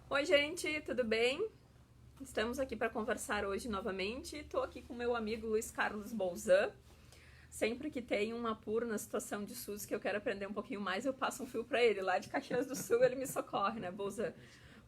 Oi, gente, tudo bem? Estamos aqui para conversar hoje novamente. Estou aqui com meu amigo Luiz Carlos Bolzan. Sempre que tem um apuro na situação de SUS que eu quero aprender um pouquinho mais, eu passo um fio para ele. Lá de Caxias do Sul ele me socorre, né, Bolzan?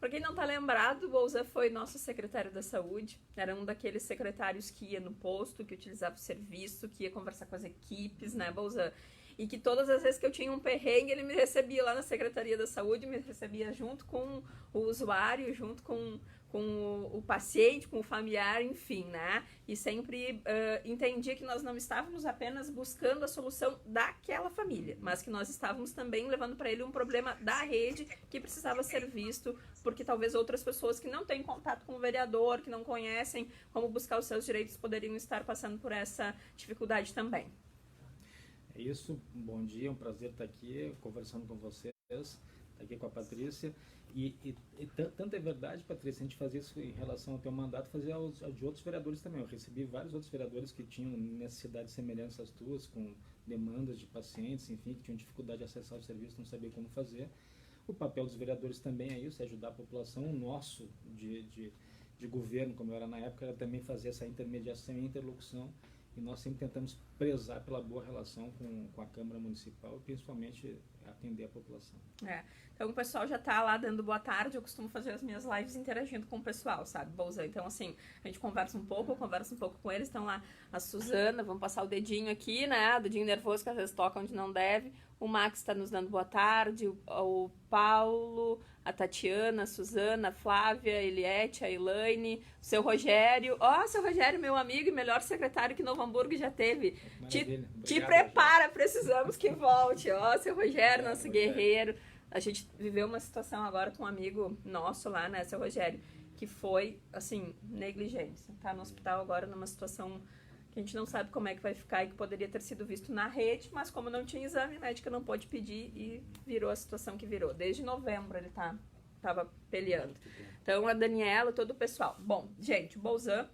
Para quem não está lembrado, o Bolzan foi nosso secretário da Saúde. Era um daqueles secretários que ia no posto, que utilizava o serviço, que ia conversar com as equipes, né, Bolzan? E que todas as vezes que eu tinha um perrengue, ele me recebia lá na Secretaria da Saúde, me recebia junto com o usuário, junto com o paciente, com o familiar, enfim, né? E sempre entendia que nós não estávamos apenas buscando a solução daquela família, mas que nós estávamos também levando para ele um problema da rede que precisava ser visto, porque talvez outras pessoas que não têm contato com o vereador, que não conhecem como buscar os seus direitos, poderiam estar passando por essa dificuldade também. É isso, bom dia, é um prazer estar aqui conversando com vocês, estar aqui com a Patrícia. E tanto é verdade, Patrícia, a gente fazia isso em relação ao teu mandato, fazia de outros vereadores também. Eu recebi vários outros vereadores que tinham necessidades semelhantes às tuas, com demandas de pacientes, enfim, que tinham dificuldade de acessar o serviço, não sabia como fazer. O papel dos vereadores também é isso, é ajudar a população. O nosso de governo, como eu era na época, era também fazer essa intermediação e interlocução. E nós sempre tentamos prezar pela boa relação com a Câmara Municipal e principalmente atender a população. Então o pessoal já tá lá dando boa tarde, eu costumo fazer as minhas lives interagindo com o pessoal, sabe, Bolzan? Então assim, a gente conversa um pouco, eu converso um pouco com eles, estão lá a Suzana, vamos passar o dedinho aqui, né, o dedinho nervoso que às vezes toca onde não deve, o Max está nos dando boa tarde, o Paulo, a Tatiana, a Suzana, a Flávia, a Eliette, a Elaine, o seu Rogério, seu Rogério, meu amigo e melhor secretário que Novo Hamburgo já teve. Te prepara, precisamos que volte, seu Rogério, nosso guerreiro. A gente viveu uma situação agora com um amigo nosso lá, né, seu Rogério, que foi, assim, negligência. Tá no hospital agora numa situação que a gente não sabe como é que vai ficar e que poderia ter sido visto na rede, mas como não tinha exame, a médica não pôde pedir e virou a situação que virou. Desde novembro ele tava peleando. Então, a Daniela, todo o pessoal. Bom, gente, o Bolzan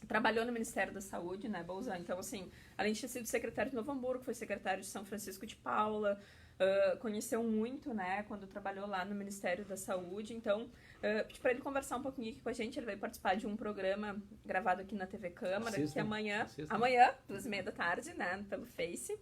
trabalhou no Ministério da Saúde, né, Bolzan? Então, assim, além de ter sido secretário de Novo Hamburgo, foi secretário de São Francisco de Paula, conheceu muito, né, quando trabalhou lá no Ministério da Saúde. Então, pedi para ele conversar um pouquinho aqui com a gente. Ele vai participar de um programa gravado aqui na TV Câmara, que amanhã, 2h30 da tarde, né, pelo Face.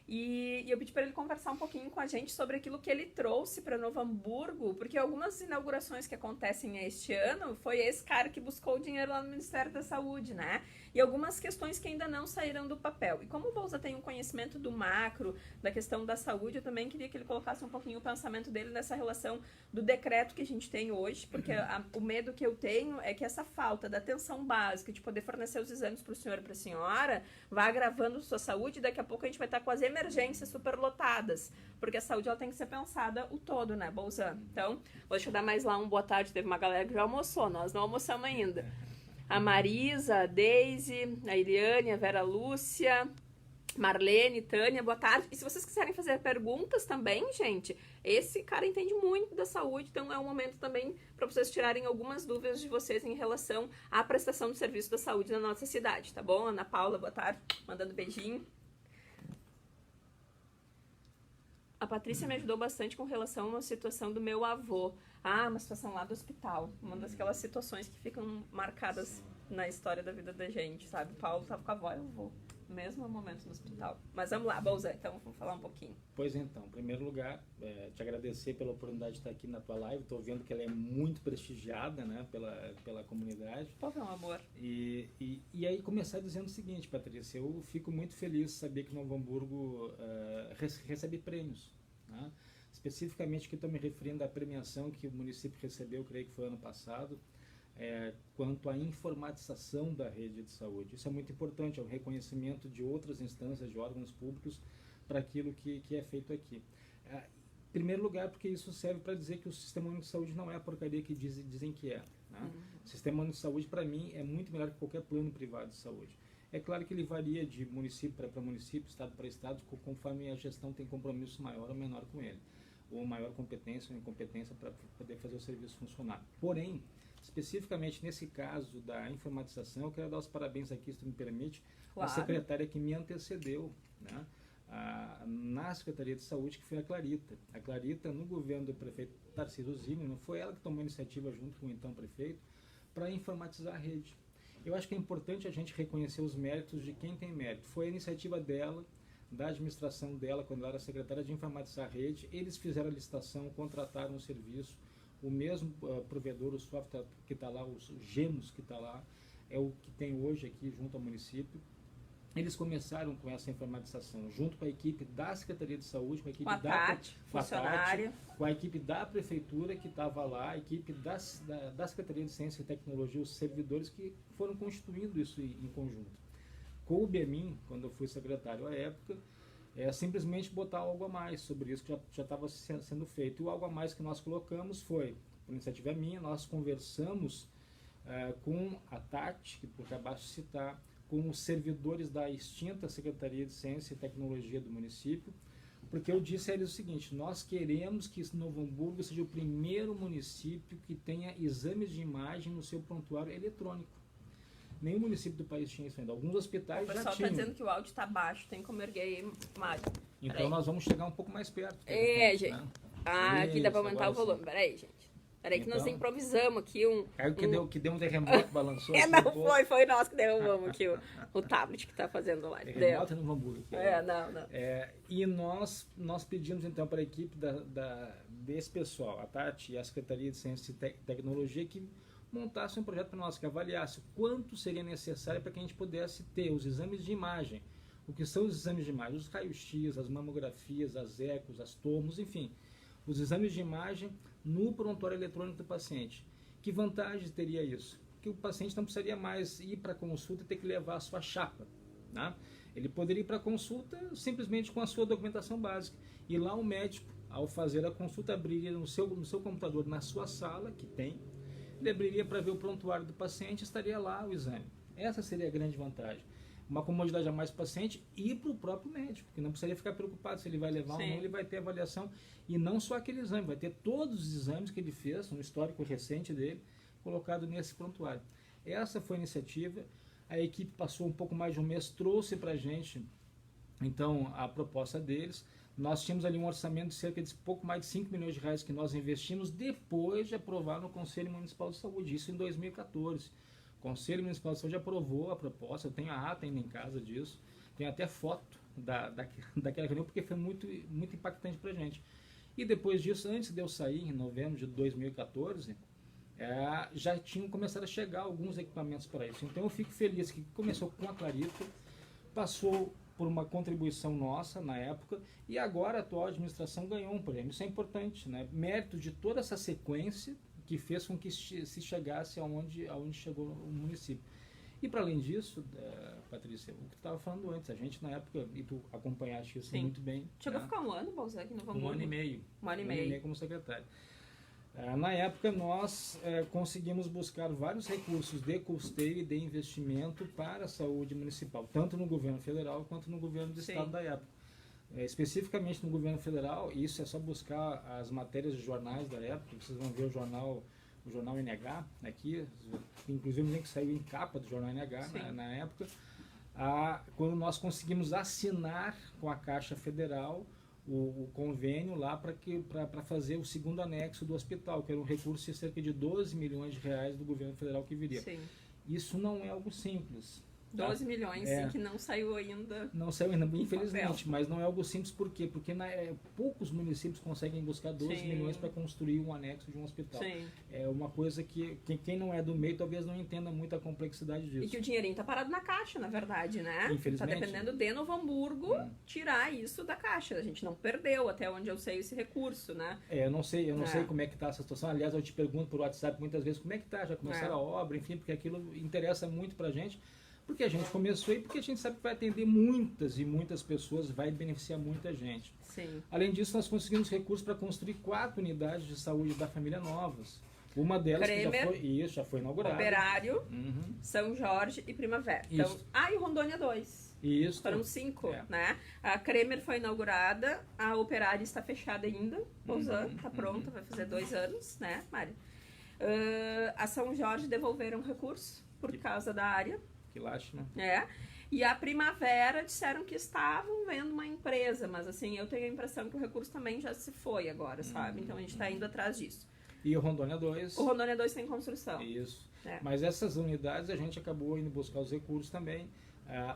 E eu pedi para ele conversar um pouquinho com a gente sobre aquilo que ele trouxe para Novo Hamburgo, porque algumas inaugurações que acontecem este ano foi esse cara que buscou o dinheiro lá no Ministério da Saúde, né? E algumas questões que ainda não saíram do papel. E como o Bolzan tem um conhecimento do macro, da questão da saúde, eu também queria que ele colocasse um pouquinho o pensamento dele nessa relação do decreto que a gente tem hoje, porque o medo que eu tenho é que essa falta da atenção básica, de poder fornecer os exames para o senhor e para a senhora, vá agravando sua saúde e daqui a pouco a gente vai estar com as emergências superlotadas, porque a saúde ela tem que ser pensada o todo, né, Bolzan? Então, deixa eu dar mais lá um boa tarde, teve uma galera que já almoçou, nós não almoçamos ainda. A Marisa, a Deise, a Eliane, a Vera Lúcia, Marlene, Tânia, boa tarde. E se vocês quiserem fazer perguntas também, gente, esse cara entende muito da saúde, então é um momento também para vocês tirarem algumas dúvidas de vocês em relação à prestação do serviço da saúde na nossa cidade, tá bom? Ana Paula, boa tarde, mandando beijinho. A Patrícia me ajudou bastante com relação a uma situação do meu avô. Uma situação lá do hospital. Uma daquelas situações que ficam marcadas na história da vida da gente, sabe? O Paulo tava com a avó e o avô, no mesmo momento no hospital. Mas vamos lá, Bolzan, então vamos falar um pouquinho. Pois então, em primeiro lugar, te agradecer pela oportunidade de estar aqui na tua live. Estou vendo que ela é muito prestigiada, né, pela comunidade. Pô, meu amor. E aí começar dizendo o seguinte, Patrícia, eu fico muito feliz de saber que Novo Hamburgo recebe prêmios, né? Especificamente que estou me referindo à premiação que o município recebeu, creio que foi ano passado, quanto à informatização da rede de saúde. Isso é muito importante, é um reconhecimento de outras instâncias, de órgãos públicos, para aquilo que é feito aqui. Em primeiro lugar, porque isso serve para dizer que o Sistema Único de Saúde não é a porcaria que dizem que é, né? O Sistema Único de Saúde, para mim, é muito melhor que qualquer plano privado de saúde. É claro que ele varia de município para município, estado para estado, conforme a gestão tem compromisso maior ou menor com ele, ou maior competência ou incompetência para poder fazer o serviço funcionar. Porém, especificamente nesse caso da informatização, eu quero dar os parabéns aqui, se tu me permite, claro, à secretária que me antecedeu, né, na Secretaria de Saúde, que foi a Clarita. A Clarita, no governo do prefeito Tarcísio Zimmermann, foi ela que tomou a iniciativa, junto com o então prefeito, para informatizar a rede. Eu acho que é importante a gente reconhecer os méritos de quem tem mérito. Foi a iniciativa dela, da administração dela, quando ela era secretária, de informatizar a rede. Eles fizeram a licitação, contrataram o serviço. O mesmo provedor, o software que está lá, os Gemos que está lá, é o que tem hoje aqui junto ao município. Eles começaram com essa informatização junto com a equipe da Secretaria de Saúde, com a equipe com a Tati, funcionária, com a equipe da Prefeitura que estava lá, a equipe da Secretaria de Ciência e Tecnologia, os servidores que foram constituindo isso em conjunto. Coube a mim, quando eu fui secretário à época, simplesmente botar algo a mais sobre isso que já estava sendo feito. E o algo a mais que nós colocamos foi, por iniciativa minha, nós conversamos com a Tati, que por acabaste de citar, com os servidores da extinta Secretaria de Ciência e Tecnologia do município, porque eu disse a eles o seguinte: nós queremos que Novo Hamburgo seja o primeiro município que tenha exames de imagem no seu prontuário eletrônico. Nenhum município do país tinha isso ainda. Alguns hospitais já tinham. O pessoal está dizendo que o áudio está baixo, tem como erguer aí, Mário. Então nós vamos chegar um pouco mais perto. Gente. Né? Aqui dá para aumentar o volume. Peraí, gente. Peraí que nós improvisamos aqui que deu um terremoto, balançou. Não, foi nós que derrubamos aqui o tablet que está fazendo lá. Terremoto no Hamburgo. Não. E nós pedimos então para a equipe desse pessoal, a Tati e a Secretaria de Ciência e Tecnologia, que montasse um projeto para nós, que avaliasse quanto seria necessário para que a gente pudesse ter os exames de imagem. O que são os exames de imagem? Os raios-x, as mamografias, as ecos, as tomos, enfim. Os exames de imagem no prontuário eletrônico do paciente. Que vantagens teria isso? Que o paciente não precisaria mais ir para a consulta e ter que levar a sua chapa. Né? Ele poderia ir para a consulta simplesmente com a sua documentação básica. E lá o médico, ao fazer a consulta, abriria no seu computador, na sua sala, que tem, ele abriria para ver o prontuário do paciente e estaria lá o exame. Essa seria a grande vantagem. Uma comodidade a mais para o paciente e para o próprio médico, que não precisaria ficar preocupado se ele vai levar ou não, ele vai ter avaliação. E não só aquele exame, vai ter todos os exames que ele fez, um histórico recente dele, colocado nesse prontuário. Essa foi a iniciativa. A equipe passou um pouco mais de um mês, trouxe para a gente, então, a proposta deles. Nós tínhamos ali um orçamento de cerca de pouco mais de 5 milhões de reais que nós investimos depois de aprovar no Conselho Municipal de Saúde, isso em 2014. O Conselho Municipal de Saúde aprovou a proposta, eu tenho a ata ainda em casa disso, tenho até foto daquela reunião, porque foi muito, muito impactante para a gente. E depois disso, antes de eu sair, em novembro de 2014, já tinham começado a chegar alguns equipamentos para isso. Então eu fico feliz que começou com a Clarita, passou por uma contribuição nossa na época, e agora a atual administração ganhou um prêmio. Isso é importante, né? Mérito de toda essa sequência que fez com que se chegasse aonde chegou o município. E para além disso, Patrícia, o que tu estava falando antes, a gente na época, e tu acompanhaste isso muito bem. Chegou a ficar um ano, Balzac, no Hamburgo? Um ano e meio. Um ano e meio como secretário. Na época, nós conseguimos buscar vários recursos de custeio e de investimento para a saúde municipal, tanto no governo federal quanto no governo do estado da época. Especificamente no governo federal, isso é só buscar as matérias de jornais da época, vocês vão ver o jornal NH aqui, inclusive nem que saiu em capa do jornal NH na época, quando nós conseguimos assinar com a Caixa Federal o convênio lá para fazer o segundo anexo do hospital, que era um recurso de cerca de 12 milhões de reais do governo federal que viria. Sim. Isso não é algo simples. 12 milhões que não saiu ainda. Não saiu ainda, infelizmente, mas não é algo simples. Por quê? Porque poucos municípios conseguem buscar 12 milhões para construir um anexo de um hospital. Sim. É uma coisa que quem não é do meio talvez não entenda muito a complexidade disso. E que o dinheirinho está parado na caixa, na verdade, né? Infelizmente. Está dependendo de Novo Hamburgo tirar isso da caixa. A gente não perdeu, até onde eu sei, esse recurso, né? Eu não sei como é que está essa situação. Aliás, eu te pergunto por WhatsApp muitas vezes como é que está, já começaram a obra, enfim, porque aquilo interessa muito para a gente. Porque a gente começou e porque a gente sabe que vai atender muitas e muitas pessoas, vai beneficiar muita gente. Sim. Além disso, nós conseguimos recursos para construir 4 unidades de saúde da família novas. Uma delas que já foi inaugurada. Operário, São Jorge e Primavera. Então, e Rondônia 2. Isso. Foram 5, né? A Kremer foi inaugurada, a Operário está fechada ainda, está pronta, vai fazer 2 anos, né, Mari? A São Jorge devolveram recurso por causa da área. Que lástima. E a Primavera disseram que estavam vendo uma empresa, mas assim, eu tenho a impressão que o recurso também já se foi agora, sabe? Então a gente está indo atrás disso. E o Rondônia 2? O Rondônia 2 tem construção. Isso. É. Mas essas unidades a gente acabou indo buscar os recursos também.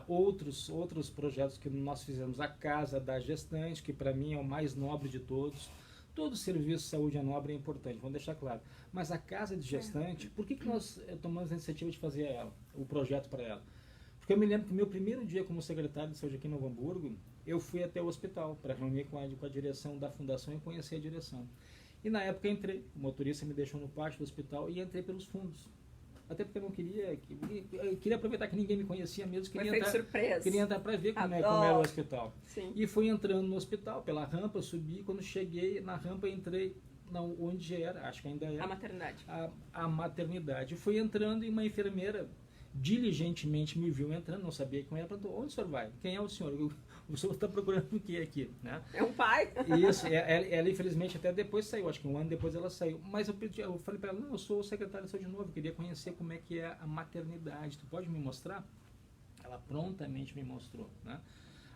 Outros projetos que nós fizemos, a Casa da Gestante, que para mim é o mais nobre de todos. Todo serviço de saúde é nobre e é importante, vamos deixar claro. Mas a Casa de Gestante, por que nós tomamos a iniciativa de fazer o projeto para ela? Porque eu me lembro que o meu primeiro dia como secretário de saúde aqui em Novo Hamburgo, eu fui até o hospital para reunir com a direção da fundação e conhecer a direção. E na época eu entrei, o motorista me deixou no pátio do hospital e entrei pelos fundos. Até porque eu não queria, eu queria aproveitar que ninguém me conhecia mesmo, queria entrar para ver como era o hospital. Sim. E fui entrando no hospital, pela rampa, eu subi, quando cheguei na rampa entrei onde era, acho que ainda é. A maternidade. A maternidade. Fui entrando e uma enfermeira diligentemente me viu entrando, não sabia quem era, perguntou, onde o senhor vai? Quem é o senhor? O senhor está procurando o que aqui? Né? É um pai? Isso, ela infelizmente até depois saiu, acho que um ano depois ela saiu, mas eu falei para ela, não, eu sou o secretário de saúde de novo, eu queria conhecer como é que é a maternidade, tu pode me mostrar? Ela prontamente me mostrou, né?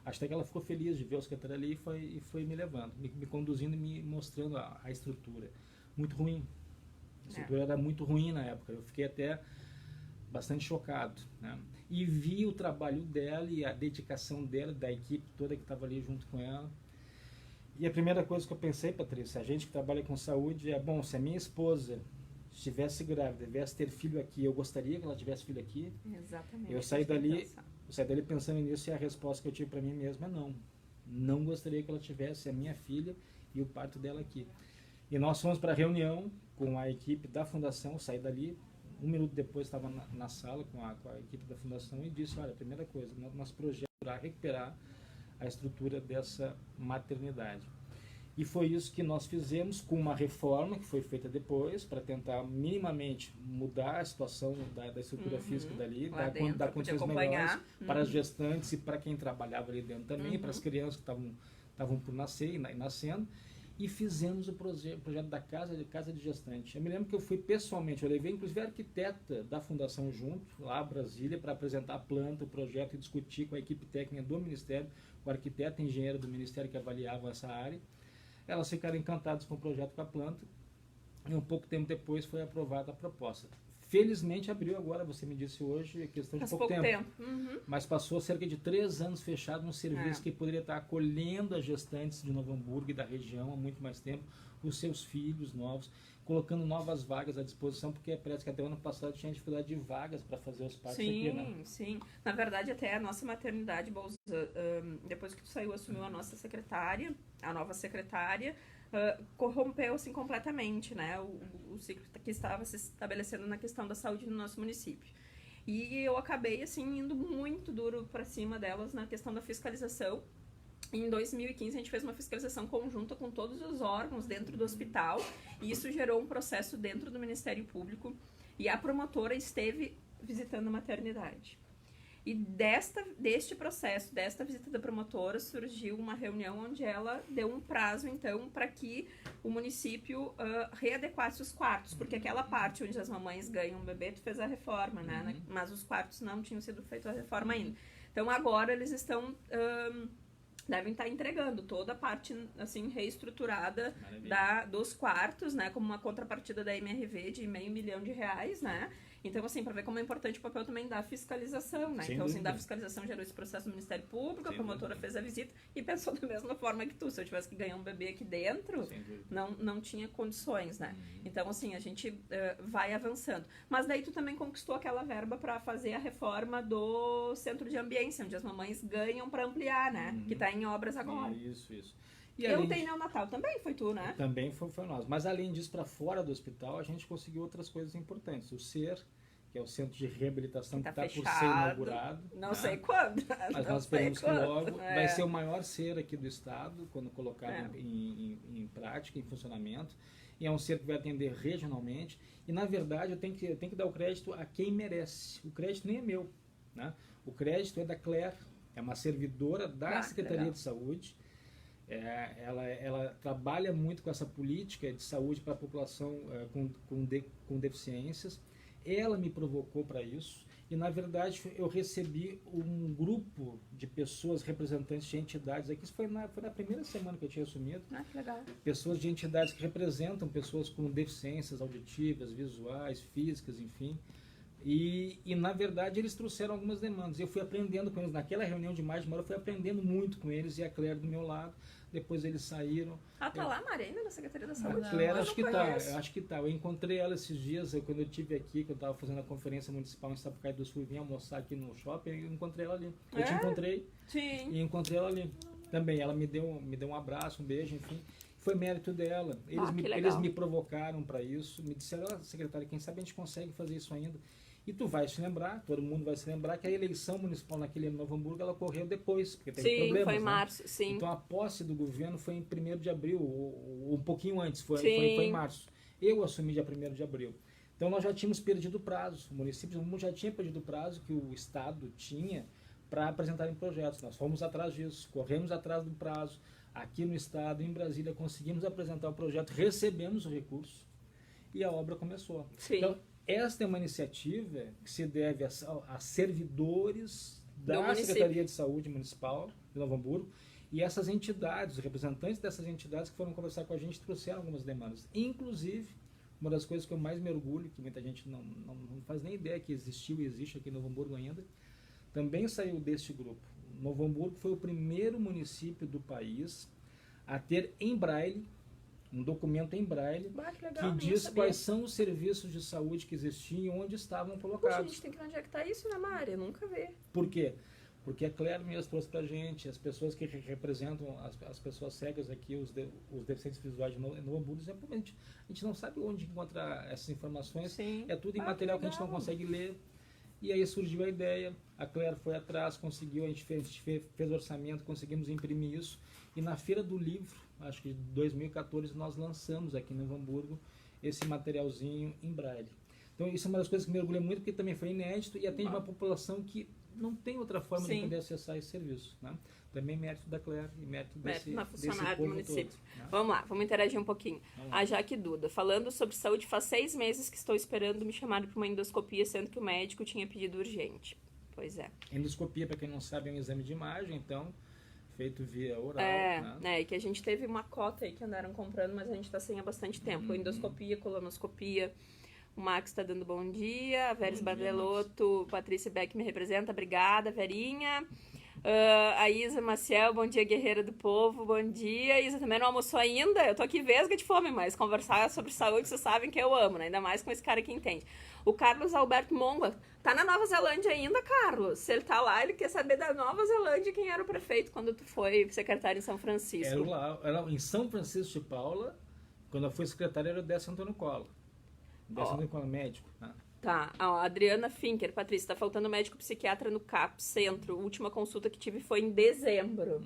Acho até que ela ficou feliz de ver o secretário ali e foi me levando, me conduzindo e me mostrando a estrutura. Muito ruim, a estrutura era muito ruim na época, eu fiquei até bastante chocado, né? E vi o trabalho dela e a dedicação dela, da equipe toda que estava ali junto com ela. E a primeira coisa que eu pensei, Patrícia, a gente que trabalha com saúde, bom, se a minha esposa estivesse grávida, devesse ter filho aqui, eu gostaria que ela tivesse filho aqui. Exatamente. Eu saí dali pensando nisso e a resposta que eu tive para mim mesma é não. Não gostaria que ela tivesse a minha filha e o parto dela aqui. E nós fomos para a reunião com a equipe da fundação, saí dali. Um minuto depois estava na sala com a equipe da fundação e disse, olha, a primeira coisa, nosso projeto é recuperar a estrutura dessa maternidade. E foi isso que nós fizemos com uma reforma que foi feita depois para tentar minimamente mudar a situação da estrutura física dali, dar condições melhores para as gestantes e para quem trabalhava ali dentro também, para as crianças que estavam por nascer e nascendo. E fizemos o projeto da casa de gestante. Eu me lembro que eu fui pessoalmente, eu levei inclusive a arquiteta da fundação junto, lá em Brasília, para apresentar a planta, o projeto e discutir com a equipe técnica do Ministério, o arquiteto e engenheiro do Ministério que avaliavam essa área. Elas ficaram encantadas com o projeto, com a planta, e um pouco tempo depois foi aprovada a proposta. Felizmente abriu agora, você me disse hoje, é questão de pouco tempo. Uhum. Mas passou cerca de 3 anos fechado, um serviço que poderia estar acolhendo as gestantes de Novo Hamburgo e da região há muito mais tempo, os seus filhos novos, colocando novas vagas à disposição, porque parece que até o ano passado tinha dificuldade de vagas para fazer os partos aqui, né? Sim. Na verdade, até a nossa maternidade, depois que tu saiu, assumiu a nossa secretária, a nova secretária, corrompeu assim completamente, né, o ciclo que estava se estabelecendo na questão da saúde no nosso município. E eu acabei assim indo muito duro para cima delas na questão da fiscalização. Em 2015 a gente fez uma fiscalização conjunta com todos os órgãos dentro do hospital e isso gerou um processo dentro do Ministério Público e a promotora esteve visitando a maternidade. E deste processo, desta visita da promotora, surgiu uma reunião onde ela deu um prazo, então, para que o município readequasse os quartos, porque aquela parte onde as mamães ganham um bebê, tu fez a reforma, né? Mas os quartos não tinham sido feita a reforma ainda. Então, agora eles estão... devem estar entregando toda a parte assim reestruturada dos quartos, né, como uma contrapartida da MRV de R$500 milhão, né? Então, assim, para ver como é importante o papel também da fiscalização, né? Então, assim, da fiscalização gerou esse processo no Ministério Público, a promotora fez a visita e pensou da mesma forma que tu. Se eu tivesse que ganhar um bebê aqui dentro, não tinha condições, né? Então, assim, a gente vai avançando. Mas daí tu também conquistou aquela verba para fazer a reforma do centro de ambiência, onde as mamães ganham para ampliar, né? Que está em obras agora. Isso. E eu tenho neonatal também, foi tu, né? Também foi nós. Mas além disso, para fora do hospital, a gente conseguiu outras coisas importantes. O SER, que é o Centro de Reabilitação que está por ser inaugurado. Não sei quando. Mas nós esperamos que logo. Vai ser o maior SER aqui do estado, quando colocado em prática, em funcionamento. E é um SER que vai atender regionalmente. E, na verdade, eu tenho que dar o crédito a quem merece. O crédito nem é meu, né? O crédito é da Claire, é uma servidora da Secretaria de Saúde. Ela trabalha muito com essa política de saúde para a população com deficiências. Ela me provocou para isso. E, na verdade, eu recebi um grupo de pessoas, representantes de entidades aqui. Isso foi na primeira semana que eu tinha assumido. Ah, que legal. Pessoas de entidades que representam pessoas com deficiências auditivas, visuais, físicas, enfim. E, na verdade, eles trouxeram algumas demandas. Eu fui aprendendo com eles. Naquela reunião de mais de uma hora, eu fui aprendendo muito com eles. E a Claire do meu lado. Depois eles saíram. Ah, tá lá, Marina, na Secretaria da Saúde? A Claire, acho que tá. Eu encontrei ela esses dias, quando eu estive aqui, que eu estava fazendo a conferência municipal em Sapucaí do Sul, e vim almoçar aqui no shopping, eu encontrei ela ali. Eu te encontrei. Sim. E encontrei ela ali. Também, ela me deu um abraço, um beijo, enfim. Foi mérito dela. Eles me provocaram para isso. Me disseram, secretária, quem sabe a gente consegue fazer isso ainda. E tu vai se lembrar, todo mundo vai se lembrar que a eleição municipal naquele ano em Novo Hamburgo, ela ocorreu depois, porque teve problemas. Sim, foi em março, sim. Então a posse do governo foi em 1º de abril, ou um pouquinho antes, foi em março. Eu assumi dia 1º de abril. Então nós já tínhamos perdido o prazo, o município já tinha perdido o prazo que o Estado tinha para apresentarem projetos. Nós fomos atrás disso, corremos atrás do prazo. Aqui no Estado, em Brasília, conseguimos apresentar o projeto, recebemos o recurso e a obra começou. Sim. Então, esta é uma iniciativa que se deve a servidores da Secretaria de Saúde Municipal de Novo Hamburgo e essas entidades, os representantes dessas entidades que foram conversar com a gente trouxeram algumas demandas. Inclusive, uma das coisas que eu mais me orgulho, que muita gente não faz nem ideia que existiu e existe aqui em Novo Hamburgo ainda, também saiu deste grupo. Novo Hamburgo foi o primeiro município do país a ter em braille um documento em braille que diz quais são os serviços de saúde que existiam e onde estavam colocados. Poxa, a gente tem que ver onde é que está isso, né, Mari? Eu nunca vi. Por quê? Porque a Claire mesmo trouxe pra gente, as pessoas que representam as pessoas cegas aqui, os deficientes visuais de Novo Hamburgo, a gente não sabe onde encontrar essas informações. Sim. É tudo em material que a gente não consegue ler. E aí surgiu a ideia, a Claire foi atrás, conseguiu, a gente fez orçamento, conseguimos imprimir isso. E na Feira do Livro, acho que em 2014, nós lançamos aqui em Novo Hamburgo esse materialzinho em braille. Então isso é uma das coisas que me orgulha muito, porque também foi inédito e atende uma população que não tem outra forma de poder acessar esse serviço. Né? Também mérito da Claire e mérito desse funcionária do município. Todo, né? Vamos lá, vamos interagir um pouquinho. A Jaque Duda, falando sobre saúde, faz 6 meses que estou esperando me chamar para uma endoscopia, sendo que o médico tinha pedido urgente. Pois é. Endoscopia, para quem não sabe, é um exame de imagem, então, feito via oral. E que a gente teve uma cota aí que andaram comprando, mas a gente está sem há bastante tempo. Endoscopia, colonoscopia. O Max está dando bom dia. A Veres Bardelotto, Patrícia Beck me representa. Obrigada, Verinha. A Isa Maciel, bom dia, guerreira do povo. Bom dia. Isa também não almoçou ainda. Eu tô aqui vesga de fome, mas conversar sobre saúde, vocês sabem que eu amo, né? Ainda mais com esse cara que entende. O Carlos Alberto Monga tá na Nova Zelândia ainda, Carlos. Se ele tá lá, ele quer saber da Nova Zelândia quem era o prefeito quando tu foi secretário em São Francisco. Era em São Francisco de Paula, quando eu fui secretário, era o Décio Antônio Cola. Décio Antônio Cola, médico. Tá, a Adriana Finker, Patrícia, tá faltando médico psiquiatra no CAPS Centro. A última consulta que tive foi em dezembro.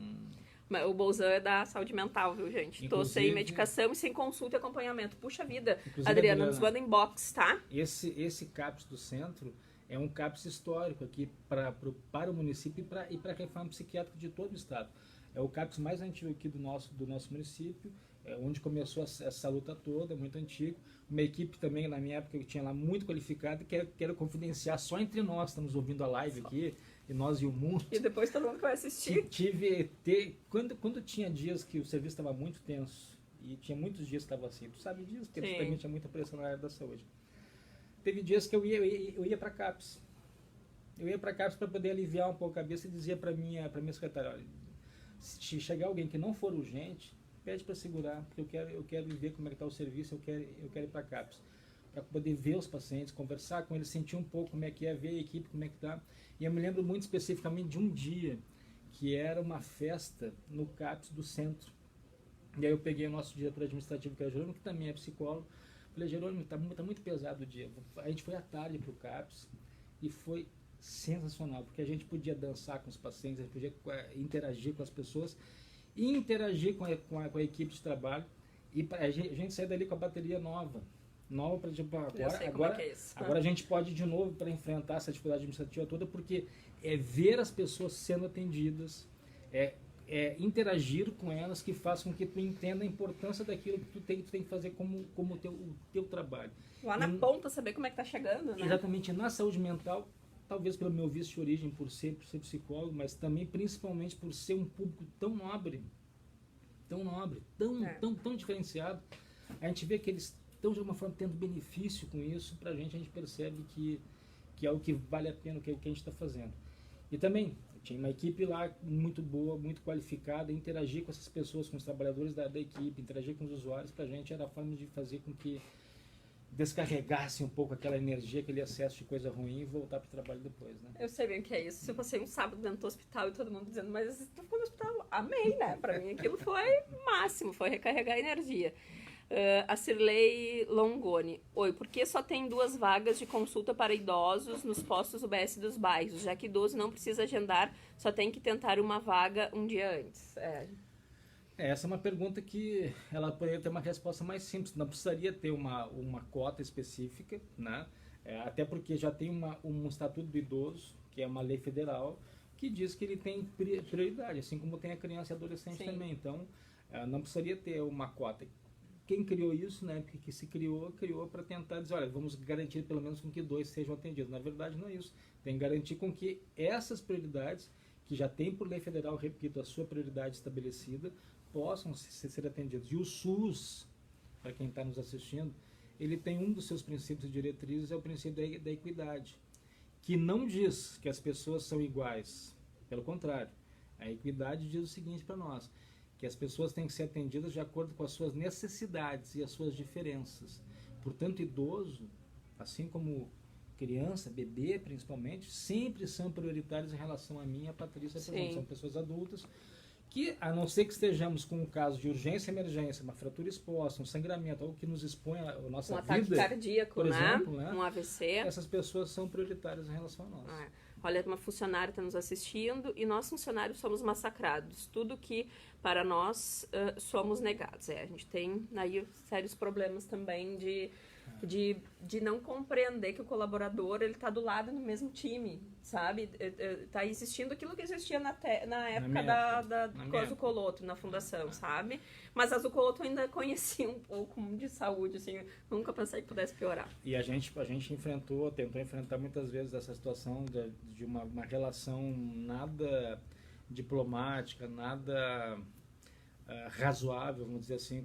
O Bolzan é da saúde mental, viu, gente? Tô sem medicação e sem consulta e acompanhamento. Puxa vida, Adriana, nos manda inbox, tá? Esse CAPS do Centro é um CAPS histórico aqui para o município e para a reforma psiquiátrica de todo o estado. É o CAPS mais antigo aqui do nosso município, onde começou essa luta toda, muito antigo. Uma equipe também, na minha época, que tinha lá muito qualificada, que quero confidenciar só entre nós, estamos ouvindo a live aqui, e nós e o mundo. E depois todo mundo vai assistir. Quando tinha dias que o serviço estava muito tenso, e tinha muitos dias que estava assim, tu sabe disso, porque também tinha muita pressão na área da saúde. Teve dias que eu ia para CAPS. Eu ia para CAPS para poder aliviar um pouco a cabeça e dizia para minha secretária, olha, se chegar alguém que não for urgente, pede para segurar, porque eu quero ver como é que está o serviço, eu quero ir para CAPS, para poder ver os pacientes, conversar com eles, sentir um pouco como é que é, ver a equipe, como é que está. E eu me lembro muito especificamente de um dia, que era uma festa no CAPS do centro. E aí eu peguei o nosso diretor administrativo, que era Jerônimo, que também é psicólogo, falei, Jerônimo, tá muito pesado o dia. A gente foi à tarde para o CAPS e foi sensacional, porque a gente podia dançar com os pacientes, a gente podia interagir com as pessoas, e interagir com a equipe de trabalho, e a gente sair dali com a bateria nova para tipo, agora a gente pode ir de novo para enfrentar essa dificuldade administrativa toda, porque é ver as pessoas sendo atendidas, interagir com elas, que faz com que tu entenda a importância daquilo que tu tem que fazer como o teu trabalho. Lá na ponta, saber como é que tá chegando, né? Exatamente, na saúde mental, talvez pelo meu vício de origem, por ser psicólogo, mas também principalmente por ser um público tão nobre, tão diferenciado. A gente vê que eles estão de alguma forma tendo benefício com isso. Para a gente percebe que é o que vale a pena o que a gente está fazendo. E também tinha uma equipe lá muito boa, muito qualificada. Interagir com essas pessoas, com os trabalhadores da equipe, interagir com os usuários, para a gente era a forma de fazer com que descarregasse um pouco aquela energia, aquele excesso de coisa ruim e voltar para o trabalho depois, né? Eu sei bem o que é isso. Eu passei um sábado dentro do hospital e todo mundo dizendo, mas você ficou no hospital? Amei, né? Para mim aquilo foi o máximo, foi recarregar a energia. A Cirlei Longoni. Oi, por que só tem 2 vagas de consulta para idosos nos postos UBS dos bairros? Já que idoso não precisa agendar, só tem que tentar uma vaga um dia antes. Essa é uma pergunta que ela poderia ter uma resposta mais simples. Não precisaria ter uma cota específica, né? Até porque já tem um Estatuto do Idoso, que é uma lei federal, que diz que ele tem prioridade, assim como tem a criança e adolescente. Sim. Também. Então, não precisaria ter uma cota. Quem criou isso, né? Porque que se criou para tentar dizer, olha, vamos garantir pelo menos com que 2 sejam atendidos. Na verdade, não é isso. Tem que garantir com que essas prioridades, que já tem por lei federal, repito, a sua prioridade estabelecida, possam ser atendidos. E o SUS, para quem está nos assistindo, ele tem um dos seus princípios e diretrizes, é o princípio da equidade, que não diz que as pessoas são iguais. Pelo contrário, a equidade diz o seguinte para nós, que as pessoas têm que ser atendidas de acordo com as suas necessidades e as suas diferenças. Portanto, idoso, assim como criança, bebê principalmente, sempre são prioritários em relação a mim e a Patrícia. São pessoas adultas que, a não ser que estejamos com um caso de urgência e emergência, uma fratura exposta, um sangramento, algo que nos expõe a nossa vida, ataque cardíaco, por exemplo, né? Um AVC. Essas pessoas são prioritárias em relação a nós. Olha, uma funcionária está nos assistindo e nós funcionários somos massacrados. Tudo que para nós somos negados. A gente tem aí sérios problemas também de não compreender que o colaborador ele está do lado no mesmo time, sabe? Está existindo aquilo que existia na época da Zucoloto, na fundação, sabe? Mas a Zucoloto ainda conhecia um pouco de saúde, assim, nunca pensei que pudesse piorar. E a gente tentou enfrentar muitas vezes essa situação de uma relação nada diplomática, nada razoável, vamos dizer assim,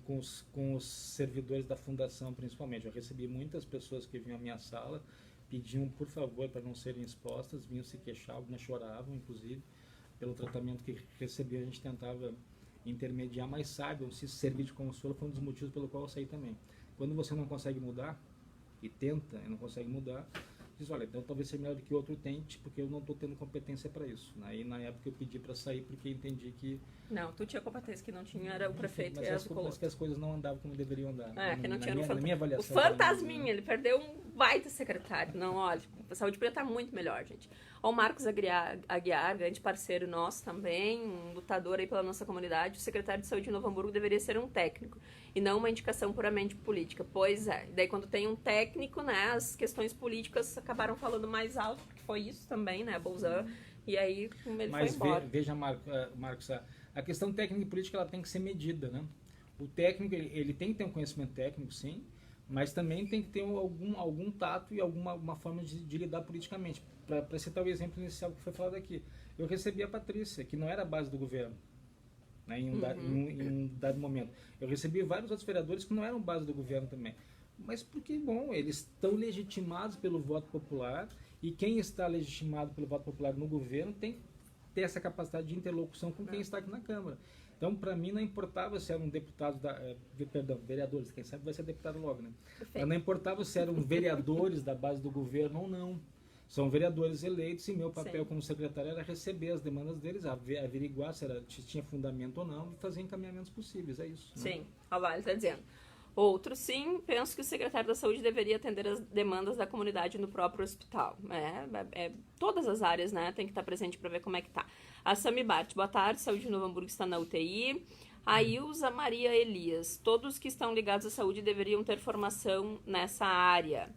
com os servidores da fundação, principalmente. Eu recebi muitas pessoas que vinham à minha sala, pediam, por favor, para não serem expostas, vinham se queixar, algumas choravam, inclusive, pelo tratamento que recebiam. A gente tentava intermediar, mas saibam, se servir de consolo foi um dos motivos pelo qual eu saí também. Quando você não consegue mudar, e tenta e não consegue mudar, diz, olha, então talvez seja melhor do que outro tente, porque eu não estou tendo competência para isso. Aí, na época, eu pedi para sair, porque entendi que... Não, tu tinha competência, que não tinha, era o prefeito e a Zucoloto. Mas que as coisas não andavam como deveriam andar. Que não tinha na minha avaliação. O fantasminha, ele perdeu um baita secretário. Não, olha, a saúde podia estar muito melhor, gente. O Marcos Aguiar, grande parceiro nosso também, um lutador aí pela nossa comunidade. O secretário de saúde de Novo Hamburgo deveria ser um técnico e não uma indicação puramente política. Pois é. Daí, quando tem um técnico, né, as questões políticas acabaram falando mais alto, porque foi isso também, né, Bolzan. E aí, ele foi embora. Mas veja, Marcos, a questão técnica e política, ela tem que ser medida, né? O técnico, ele tem que ter um conhecimento técnico, sim, mas também tem que ter algum tato e alguma forma de lidar politicamente. Para citar o exemplo inicial que foi falado aqui, eu recebi a Patrícia, que não era a base do governo, né, em um dado momento. Eu recebi vários outros vereadores que não eram base do governo também. Mas porque, bom, eles estão legitimados pelo voto popular, e quem está legitimado pelo voto popular no governo tem que ter essa capacidade de interlocução com quem está aqui na Câmara. Então, para mim, não importava se eram deputados, vereadores, quem sabe vai ser deputado logo, né? Mas não importava se eram vereadores da base do governo ou não. São vereadores eleitos e meu papel como secretário era receber as demandas deles, averiguar se tinha fundamento ou não e fazer encaminhamentos possíveis, é isso. Sim, né? Olha lá, ele está dizendo. Outro, sim, penso que o secretário da Saúde deveria atender as demandas da comunidade no próprio hospital. Todas as áreas, né, tem que estar presente para ver como é que tá. A Sami Bart, boa tarde, Saúde de Novo Hamburgo está na UTI. A Ilza Maria Elias, todos que estão ligados à saúde deveriam ter formação nessa área.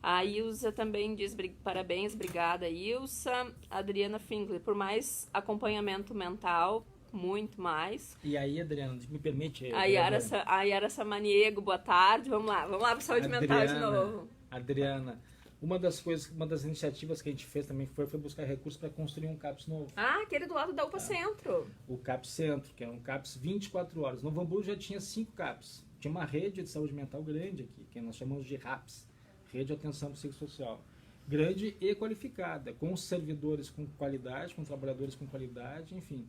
A Ilza também diz parabéns, obrigada, Ilza. Adriana Fingler, por mais acompanhamento mental, muito mais. E aí, Adriana, me permite... A Yara Samaniego, boa tarde. Vamos lá para saúde mental de novo. Adriana, Uma das iniciativas que a gente fez também foi buscar recursos para construir um CAPS novo. Ah, aquele do lado da UPA Centro. O CAPS Centro, que é um CAPS 24 horas. Novo Hamburgo já tinha 5 CAPS. Tinha uma rede de saúde mental grande aqui, que nós chamamos de RAPS, Rede de Atenção Psicossocial. Grande e qualificada, com servidores com qualidade, com trabalhadores com qualidade, enfim.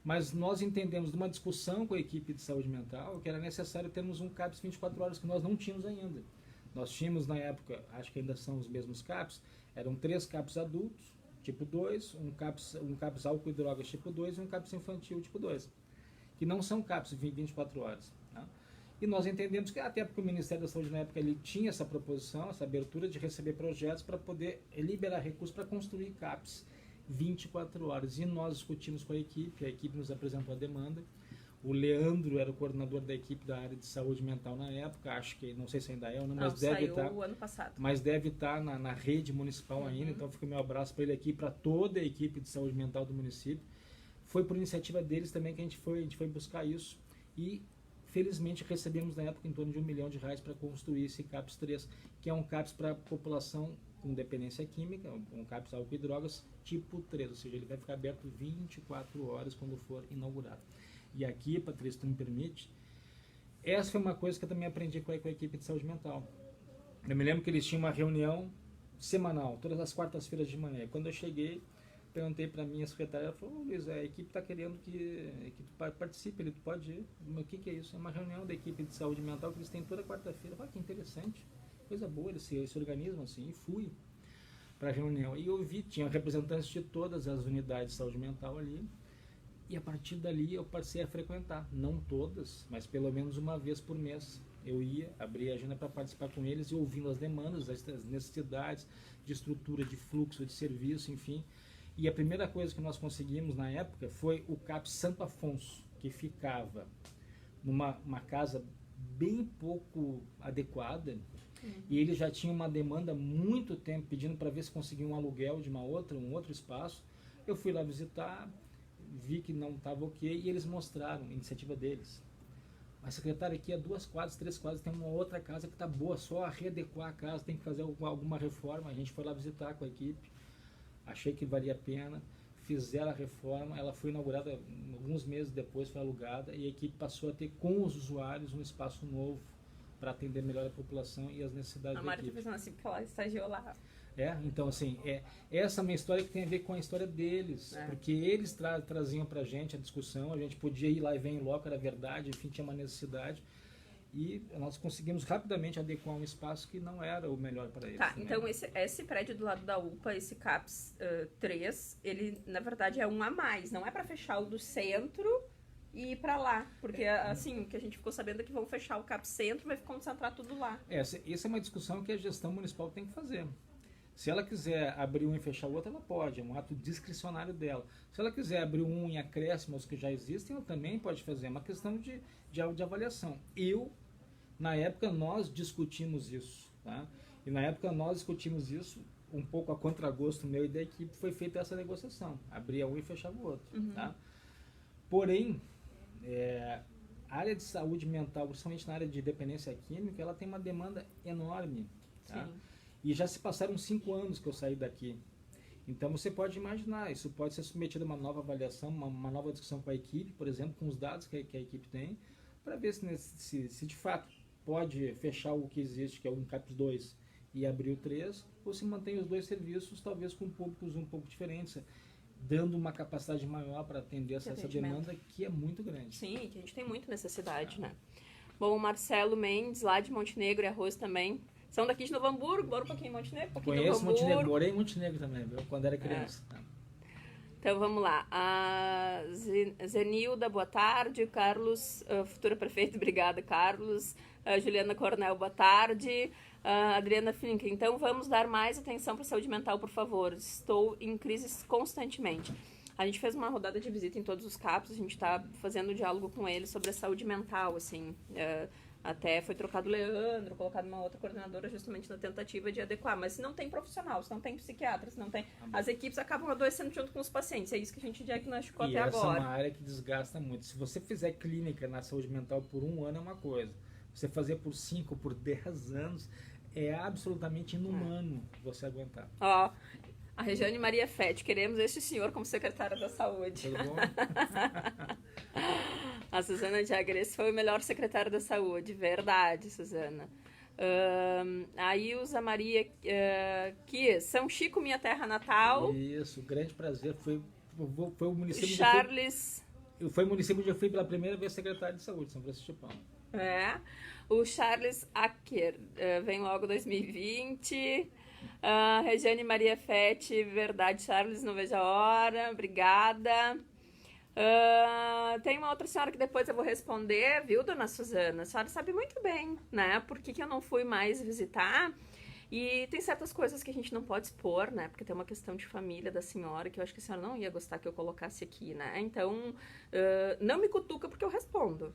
Mas nós entendemos de uma discussão com a equipe de saúde mental que era necessário termos um CAPS 24 horas que nós não tínhamos ainda. Nós tínhamos na época, acho que ainda são os mesmos CAPS, eram 3 CAPS adultos, tipo 2, um CAPS álcool e drogas tipo 2 e um CAPS infantil tipo 2, que não são CAPS 24 horas. Né? E nós entendemos que até porque o Ministério da Saúde na época ele tinha essa proposição, essa abertura de receber projetos para poder liberar recursos para construir CAPS 24 horas. E nós discutimos com a equipe nos apresentou a demanda. O Leandro era o coordenador da equipe da área de saúde mental na época, acho que, não sei se ainda é ou não, mas deve estar. O ano passado. Mas deve estar na rede municipal ainda, então fica o meu abraço para ele aqui, para toda a equipe de saúde mental do município. Foi por iniciativa deles também que a gente foi buscar isso. E felizmente recebemos na época em torno de R$1 milhão para construir esse CAPS 3, que é um CAPS para população com dependência química, um CAPS álcool e drogas tipo 3, ou seja, ele vai ficar aberto 24 horas quando for inaugurado. E aqui, Patrícia, tu me permite, essa foi uma coisa que eu também aprendi com a equipe de saúde mental. Eu me lembro que eles tinham uma reunião semanal, todas as quartas-feiras de manhã. Quando eu cheguei, perguntei para a minha secretária, ela falou, Luiz, a equipe está querendo que tu participe, ele pode ir. Mas o que é isso? É uma reunião da equipe de saúde mental que eles têm toda quarta-feira. Eu falei, que interessante, coisa boa, eles se organizam assim. E fui para a reunião. E eu vi, tinha representantes de todas as unidades de saúde mental ali. E a partir dali eu passei a frequentar, não todas, mas pelo menos uma vez por mês. Eu ia, abria a agenda para participar com eles e ouvindo as demandas, as necessidades de estrutura, de fluxo, de serviço, enfim. E a primeira coisa que nós conseguimos na época foi o CAPS Santo Afonso, que ficava numa casa bem pouco adequada, e ele já tinha uma demanda há muito tempo pedindo para ver se conseguia um aluguel de um outro espaço. Eu fui lá visitar, vi que não estava ok, e eles mostraram a iniciativa deles. Mas, secretário, aqui há 2 quadras, 3 quadras, tem uma outra casa que está boa, só a readequar a casa, tem que fazer alguma reforma. A gente foi lá visitar com a equipe, achei que valia a pena, fizeram a reforma, ela foi inaugurada alguns meses depois, foi alugada, e a equipe passou a ter com os usuários um espaço novo para atender melhor a população e as necessidades da equipe. A Mari está pensando assim, porque ela estagiou lá. Então assim, essa é uma história que tem a ver com a história deles, porque eles traziam pra gente a discussão, a gente podia ir lá e ver em loco, era verdade, enfim, tinha uma necessidade, e nós conseguimos rapidamente adequar um espaço que não era o melhor para eles. Tá, né? Então esse prédio do lado da UPA, esse CAPS 3, ele na verdade é um a mais, não é para fechar o do centro e ir para lá, porque assim, o que a gente ficou sabendo é que vão fechar o CAPS Centro, vai concentrar tudo lá. Essa é uma discussão que a gestão municipal tem que fazer. Se ela quiser abrir um e fechar o outro, ela pode, é um ato discricionário dela. Se ela quiser abrir um em acréscimo aos que já existem, ela também pode fazer, é uma questão de avaliação. Na época, nós discutimos isso, tá? E na época nós discutimos isso, um pouco a contragosto meu e da equipe, foi feita essa negociação, abria um e fechava o outro, tá? Porém, a área de saúde mental, principalmente na área de dependência química, ela tem uma demanda enorme, tá? Sim. E já se passaram 5 anos que eu saí daqui. Então você pode imaginar, isso pode ser submetido a uma nova avaliação, uma nova discussão com a equipe, por exemplo, com os dados que a equipe tem, para ver se de fato pode fechar o que existe, que é o CAPS 2, e abrir o 3, ou se mantém os 2 serviços, talvez com públicos um pouco diferentes, dando uma capacidade maior para atender essa demanda que é muito grande. Sim, que a gente tem muita necessidade, né? Bom, o Marcelo Mendes, lá de Montenegro e Arroz também. São daqui de Novo Hamburgo, moram um pouquinho em Montenegro, Conheço Montenegro, morei em Montenegro também, viu? Quando era criança. Então vamos lá. A Zenilda, boa tarde. Carlos, futura prefeita, obrigada, Carlos. Juliana Cornel, boa tarde. Adriana Finck, então vamos dar mais atenção para a saúde mental, por favor. Estou em crises constantemente. A gente fez uma rodada de visita em todos os CAPs, a gente está fazendo diálogo com eles sobre a saúde mental, assim. Até foi trocado o Leandro, colocado uma outra coordenadora justamente na tentativa de adequar. Mas se não tem profissional, se não tem psiquiatra, se não tem... As equipes acabam adoecendo junto com os pacientes. É isso que a gente diagnosticou até agora. E essa é uma área que desgasta muito. Se você fizer clínica na saúde mental por 1 ano é uma coisa. Você fazer por 5, por 10 anos é absolutamente inumano você aguentar. Ó, a Regiane Maria Fett, queremos este senhor como secretária da Saúde. Tudo bom? A Suzana de Agres foi o melhor secretário da Saúde, verdade, Suzana. A Ilza Maria, que São Chico, minha terra natal. Isso, grande prazer. Foi o município Charles. Foi o município onde eu fui pela primeira vez secretário de saúde, São Francisco de Paula. O Charles Acker, vem logo 2020. Regiane Maria Fett, verdade, Charles, não vejo a hora, obrigada. Tem uma outra senhora que depois eu vou responder, viu, dona Suzana? A senhora sabe muito bem, né, por que eu não fui mais visitar. E tem certas coisas que a gente não pode expor, né, porque tem uma questão de família da senhora que eu acho que a senhora não ia gostar que eu colocasse aqui, né, então não me cutuca porque eu respondo.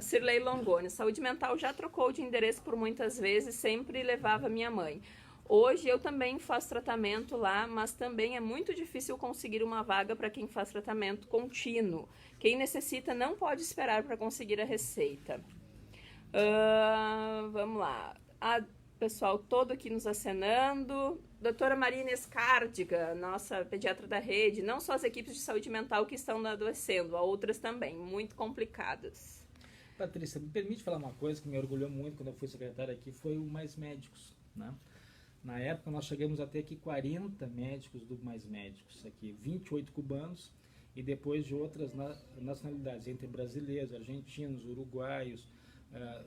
Cirlei Longoni, saúde mental já trocou de endereço por muitas vezes, sempre levava minha mãe. Hoje eu também faço tratamento lá, mas também é muito difícil conseguir uma vaga para quem faz tratamento contínuo. Quem necessita não pode esperar para conseguir a receita. Vamos lá. Pessoal todo aqui nos acenando. Doutora Marina Escárdiga, nossa pediatra da rede. Não só as equipes de saúde mental que estão adoecendo, há outras também, muito complicadas. Patrícia, me permite falar uma coisa que me orgulhou muito quando eu fui secretário aqui, foi o Mais Médicos, né? Na época nós chegamos a ter aqui 40 médicos do Mais Médicos, aqui 28 cubanos e depois de outras nacionalidades, entre brasileiros, argentinos, uruguaios,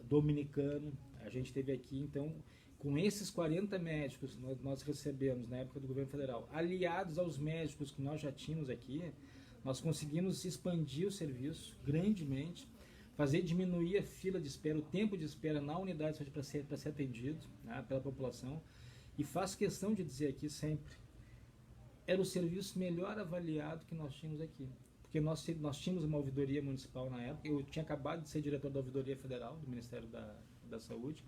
dominicano. A gente teve aqui, então, com esses 40 médicos nós recebemos na época do governo federal, aliados aos médicos que nós já tínhamos aqui, nós conseguimos expandir o serviço grandemente, fazer diminuir a fila de espera, o tempo de espera na unidade para ser atendido, né, pela população. E faço questão de dizer aqui sempre, era o serviço melhor avaliado que nós tínhamos aqui. Porque nós tínhamos uma ouvidoria municipal na época, eu tinha acabado de ser diretor da ouvidoria federal, do Ministério da Saúde.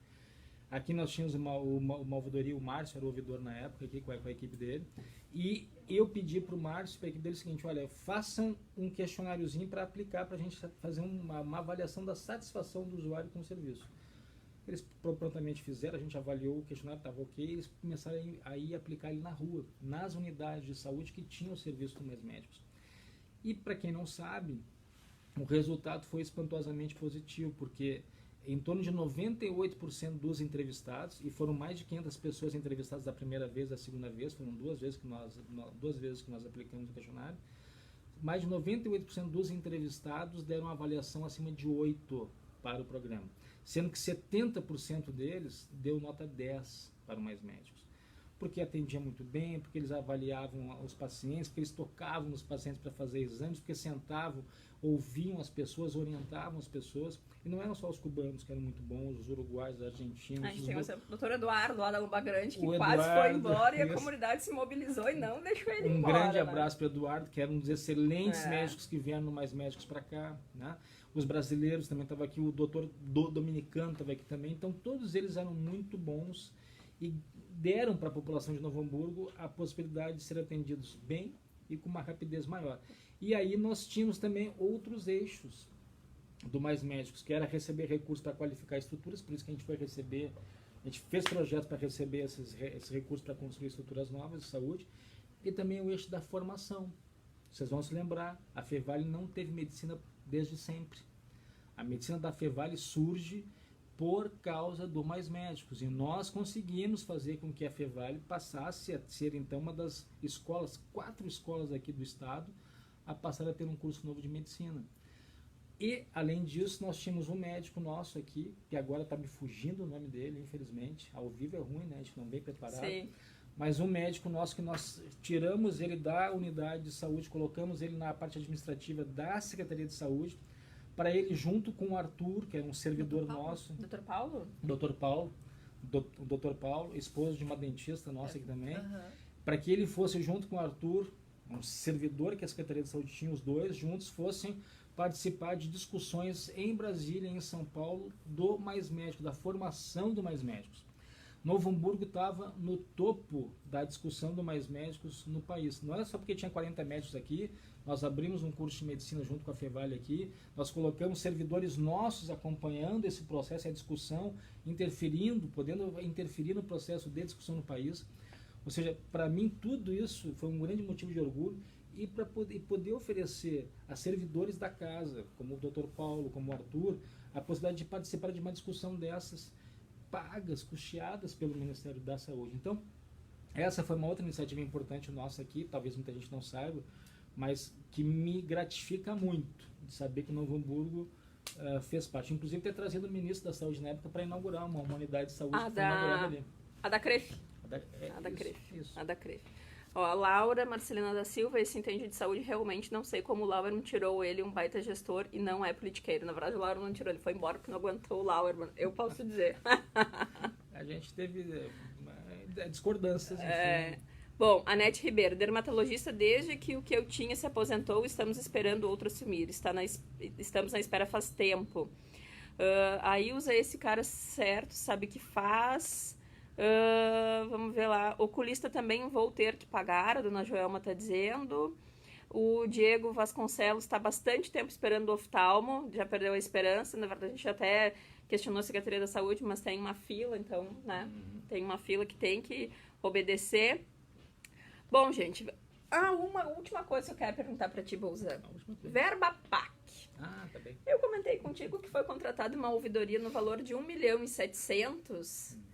Aqui nós tínhamos uma ouvidoria, o Márcio era o ouvidor na época, aqui com a equipe dele. E eu pedi para o Márcio, para a equipe dele, o seguinte, olha, façam um questionáriozinho para aplicar, para a gente fazer uma avaliação da satisfação do usuário com o serviço. Eles prontamente fizeram, a gente avaliou, o questionário estava ok, eles começaram a ir aplicar ele na rua, nas unidades de saúde que tinham o serviço do Mais Médicos. E para quem não sabe, o resultado foi espantosamente positivo, porque em torno de 98% dos entrevistados, e foram mais de 500 pessoas entrevistadas da primeira vez, da segunda vez, foram duas vezes que nós aplicamos o questionário, mais de 98% dos entrevistados deram uma avaliação acima de 8 para o programa, sendo que 70% deles deu nota 10 para o Mais Médicos. Porque atendia muito bem, porque eles avaliavam os pacientes, porque eles tocavam nos pacientes para fazer exames, porque sentavam, ouviam as pessoas, orientavam as pessoas. E não eram só os cubanos que eram muito bons, os uruguaios, os argentinos. A gente tem o doutor Eduardo lá da Lomba Grande, que o quase Eduardo, foi embora e a comunidade se mobilizou e não deixou ele embora. Um grande abraço para o Eduardo, que era um dos excelentes médicos que vieram no Mais Médicos para cá, né? Os brasileiros também estavam aqui, o doutor dominicano estava aqui também. Então todos eles eram muito bons e deram para a população de Novo Hamburgo a possibilidade de ser atendidos bem e com uma rapidez maior. E aí nós tínhamos também outros eixos do Mais Médicos, que era receber recursos para qualificar estruturas, por isso que a gente fez projetos para receber esses recursos para construir estruturas novas de saúde, e também o eixo da formação. Vocês vão se lembrar, a Fevale não teve medicina desde sempre. A medicina da Fevale surge por causa do Mais Médicos, e nós conseguimos fazer com que a Fevale passasse a ser então uma das escolas, 4 escolas aqui do estado, a passar a ter um curso novo de medicina. E além disso nós tínhamos um médico nosso aqui, que agora está me fugindo o nome dele, infelizmente, ao vivo é ruim, né? A gente não vem preparado. Sim. Mas um médico nosso que nós tiramos ele da unidade de saúde, colocamos ele na parte administrativa da Secretaria de Saúde, para ele junto com o Arthur, que é um servidor nosso. Dr. Paulo? Dr. Paulo, esposo de uma dentista nossa aqui também, para que ele fosse junto com o Arthur, um servidor que a Secretaria de Saúde tinha, os dois juntos fossem participar de discussões em Brasília e em São Paulo do Mais Médico, da formação do Mais Médicos. Novo Hamburgo estava no topo da discussão do Mais Médicos no país. Não é só porque tinha 40 médicos aqui, nós abrimos um curso de medicina junto com a Fevale aqui, nós colocamos servidores nossos acompanhando esse processo, a discussão, interferindo, podendo interferir no processo de discussão no país. Ou seja, para mim tudo isso foi um grande motivo de orgulho e para poder oferecer a servidores da casa, como o Dr. Paulo, como o Arthur, a possibilidade de participar de uma discussão dessas pagas, custeadas pelo Ministério da Saúde. Então, essa foi uma outra iniciativa importante nossa aqui, talvez muita gente não saiba, mas que me gratifica muito de saber que Novo Hamburgo fez parte. Inclusive ter trazido o ministro da Saúde na época para inaugurar uma unidade de saúde que foi inaugurada ali. A da CREF. A da CREF. Ó, a Laura Marcelina da Silva, esse entende de saúde, realmente não sei como o Laura não tirou ele, um baita gestor, e não é politiqueiro. Na verdade, o Laura não tirou, ele foi embora porque não aguentou o Laura, eu posso dizer. A gente teve discordâncias. Bom, Anete Ribeiro, dermatologista, desde que o que eu tinha se aposentou, estamos esperando outro assumir. Estamos na espera faz tempo. Aí usa esse cara certo, sabe que faz. Vamos ver lá. Oculista também vou ter que pagar, a dona Joelma está dizendo. O Diego Vasconcelos está bastante tempo esperando o oftalmo, já perdeu a esperança. Na verdade, a gente até questionou a Secretaria da Saúde, mas tem uma fila, então, né? Tem uma fila que tem que obedecer. Bom, gente, uma última coisa que eu quero perguntar para ti, Bolzano. Verba PAC. Tá bem. Eu comentei contigo que foi contratada uma ouvidoria no valor de 1.700.000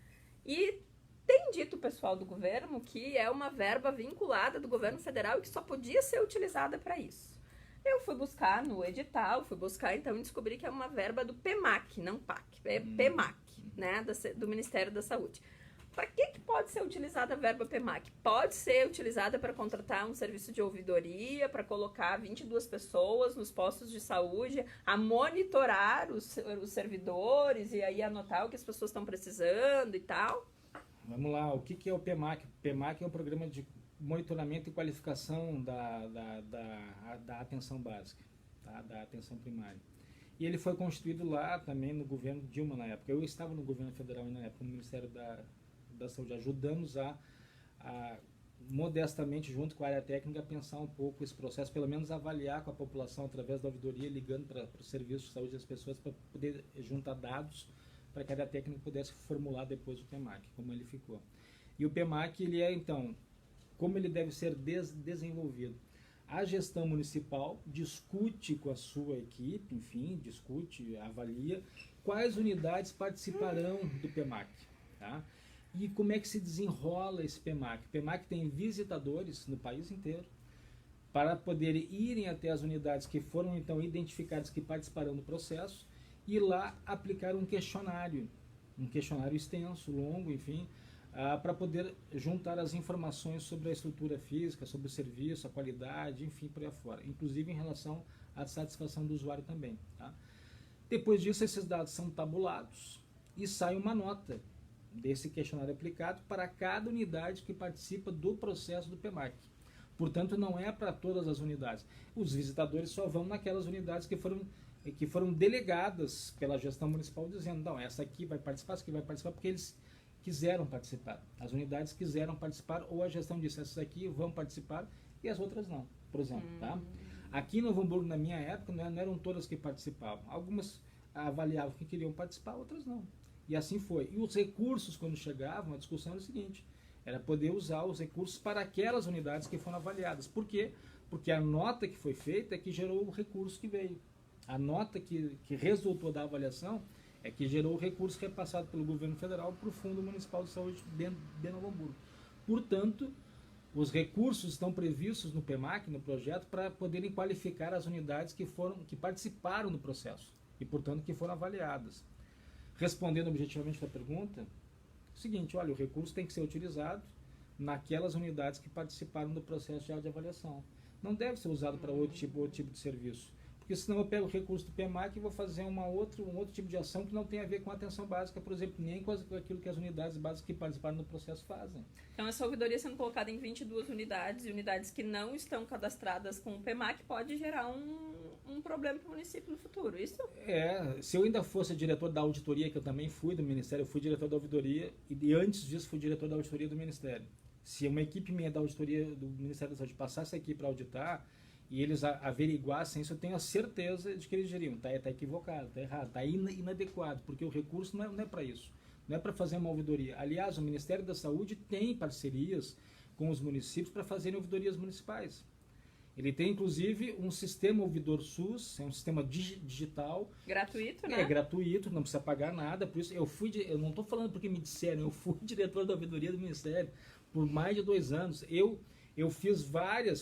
e tem dito o pessoal do governo que é uma verba vinculada do governo federal e que só podia ser utilizada para isso. Eu fui buscar no edital, então e descobri que é uma verba do PEMAC, não PAC, é PEMAC, né, do Ministério da Saúde. Para que pode ser utilizada a verba PEMAC? Pode ser utilizada para contratar um serviço de ouvidoria, para colocar 22 pessoas nos postos de saúde, a monitorar os servidores e aí anotar o que as pessoas estão precisando e tal. Vamos lá, o que é o PEMAC? O PEMAC é um programa de monitoramento e qualificação da atenção básica, tá? Da atenção primária. E ele foi constituído lá também no governo Dilma na época. Eu estava no governo federal na época, no Ministério da Saúde, ajudamos a modestamente, junto com a área técnica, pensar um pouco esse processo, pelo menos avaliar com a população através da ouvidoria, ligando para o serviço de saúde das pessoas, para poder juntar dados para que a área técnica pudesse formular depois o PEMAC, como ele ficou. E o PEMAC, ele é, então, como ele deve ser desenvolvido. A gestão municipal discute com a sua equipe, enfim, discute, avalia quais unidades participarão do PEMAC, tá? E como é que se desenrola esse PEMAC? O PEMAC tem visitadores no país inteiro para poder irem até as unidades que foram então identificadas que participarão do processo e lá aplicar um questionário extenso, longo, enfim, para poder juntar as informações sobre a estrutura física, sobre o serviço, a qualidade, enfim, por aí afora, inclusive em relação à satisfação do usuário também, tá? Depois disso, esses dados são tabulados e sai uma nota desse questionário aplicado para cada unidade que participa do processo do PEMAC. Portanto, não é para todas as unidades. Os visitadores só vão naquelas unidades que foram delegadas pela gestão municipal, dizendo, não, essa aqui vai participar, essa aqui vai participar, porque eles quiseram participar. As unidades quiseram participar, ou a gestão disse, essas aqui vão participar e as outras não, por exemplo. Tá? Aqui em Novo Hamburgo, na minha época, não eram todas que participavam. Algumas avaliavam que queriam participar, outras não. E assim foi. E os recursos, quando chegavam, a discussão era o seguinte, era poder usar os recursos para aquelas unidades que foram avaliadas. Por quê? Porque a nota que foi feita é que gerou o recurso que veio. A nota que resultou da avaliação é que gerou o recurso repassado pelo governo federal para o Fundo Municipal de Saúde de Novo Hamburgo. Portanto, os recursos estão previstos no PEMAC, no projeto, para poderem qualificar as unidades que participaram do processo e, portanto, que foram avaliadas. Respondendo objetivamente a pergunta, é o seguinte, olha, o recurso tem que ser utilizado naquelas unidades que participaram do processo de avaliação. Não deve ser usado para outro tipo de serviço. Porque senão eu pego o recurso do PEMAC e vou fazer um outro tipo de ação que não tem a ver com a atenção básica, por exemplo, nem com aquilo que as unidades básicas que participaram do processo fazem. Então, essa ouvidoria sendo colocada em 22 unidades, e unidades que não estão cadastradas com o PEMAC, pode gerar um problema para o município no futuro, isso? Se eu ainda fosse diretor da auditoria, que eu também fui do Ministério, eu fui diretor da auditoria, e antes disso fui diretor da auditoria do Ministério. Se uma equipe minha da auditoria do Ministério da Saúde passasse aqui para auditar, e eles averiguassem isso, eu tenho a certeza de que eles diriam, tá equivocado, tá errado, tá inadequado, porque o recurso não é para isso, não é para fazer uma ouvidoria. Aliás, o Ministério da Saúde tem parcerias com os municípios para fazerem ouvidorias municipais. Ele tem, inclusive, um sistema ouvidor SUS, é um sistema digital. Gratuito, né? É gratuito, não precisa pagar nada. Por isso, eu não estou falando porque me disseram, eu fui diretor da ouvidoria do Ministério por mais de 2 anos. Eu fiz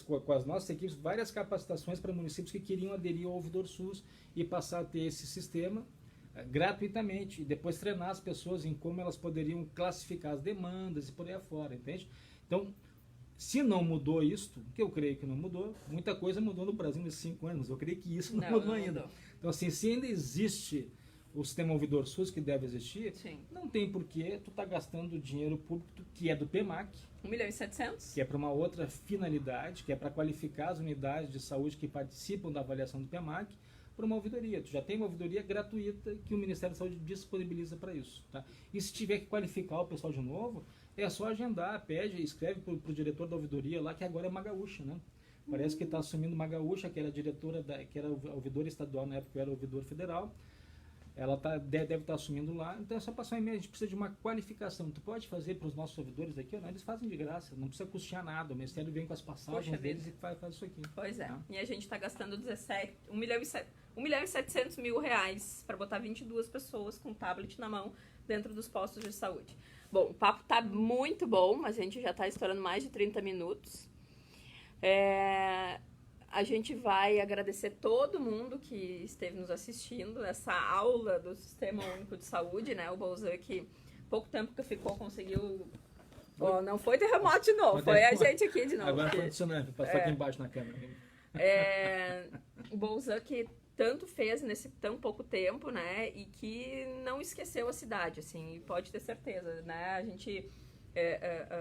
com as nossas equipes, várias capacitações para municípios que queriam aderir ao ouvidor SUS e passar a ter esse sistema gratuitamente. E depois treinar as pessoas em como elas poderiam classificar as demandas e por aí afora, entende? Então, se não mudou isto, que eu creio que não mudou, muita coisa mudou no Brasil nesses 5 anos, eu creio que isso não mudou ainda. Então, assim, se ainda existe o sistema ouvidor SUS, que deve existir, sim, não tem porquê tu tá gastando dinheiro público, que é do PEMAC, 1.700.000, que é para uma outra finalidade, que é para qualificar as unidades de saúde que participam da avaliação do PEMAC, para uma ouvidoria. Tu já tem uma ouvidoria gratuita que o Ministério da Saúde disponibiliza para isso. Tá? E se tiver que qualificar o pessoal de novo, é só agendar, pede, escreve para o diretor da ouvidoria lá, que agora é uma gaúcha, né? Parece que está assumindo uma gaúcha, que era diretora, que era ouvidora estadual, na época eu era ouvidor federal. Ela deve estar assumindo lá, então é só passar um e-mail, a gente precisa de uma qualificação. Tu pode fazer para os nossos ouvidores aqui, não, eles fazem de graça, não precisa custear nada, o Ministério vem com as passagens deles e faz isso aqui. Pois é, e a gente está gastando 1.700.000 reais para botar 22 pessoas com tablet na mão dentro dos postos de saúde. Bom, o papo tá muito bom, mas a gente já está estourando mais de 30 minutos. A gente vai agradecer todo mundo que esteve nos assistindo nessa aula do Sistema Único de Saúde, né? O Bolzan, que pouco tempo que ficou, conseguiu... não foi terremoto de novo, foi a gente aqui de novo. Agora foi tsunami, passou aqui embaixo na câmera. O Bolzan que tanto fez nesse tão pouco tempo, né? E que não esqueceu a cidade, assim, e pode ter certeza, né? A gente...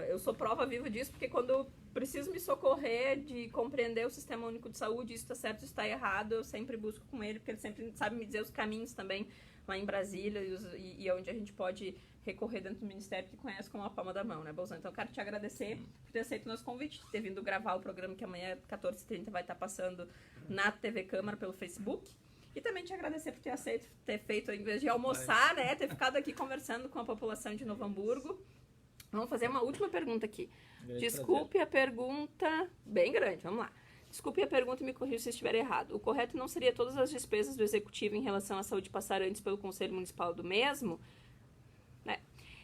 eu sou prova viva disso, porque quando preciso me socorrer de compreender o Sistema Único de Saúde, isso está certo, isso está errado, eu sempre busco com ele, porque ele sempre sabe me dizer os caminhos também lá em Brasília e onde a gente pode recorrer dentro do Ministério, que conhece com a palma da mão, né, Bolzan? Então, eu quero te agradecer por ter aceito o nosso convite, ter vindo gravar o programa que amanhã, 14h30, vai estar passando na TV Câmara pelo Facebook. E também te agradecer por ter aceito, ter feito, ao invés de almoçar, né, ter ficado aqui conversando com a população de Novo Hamburgo. Vamos fazer uma última pergunta aqui. Desculpe a pergunta... Bem grande, vamos lá. Desculpe a pergunta e me corrija se estiver errado. O correto não seria todas as despesas do Executivo em relação à saúde passar antes pelo Conselho Municipal do mesmo?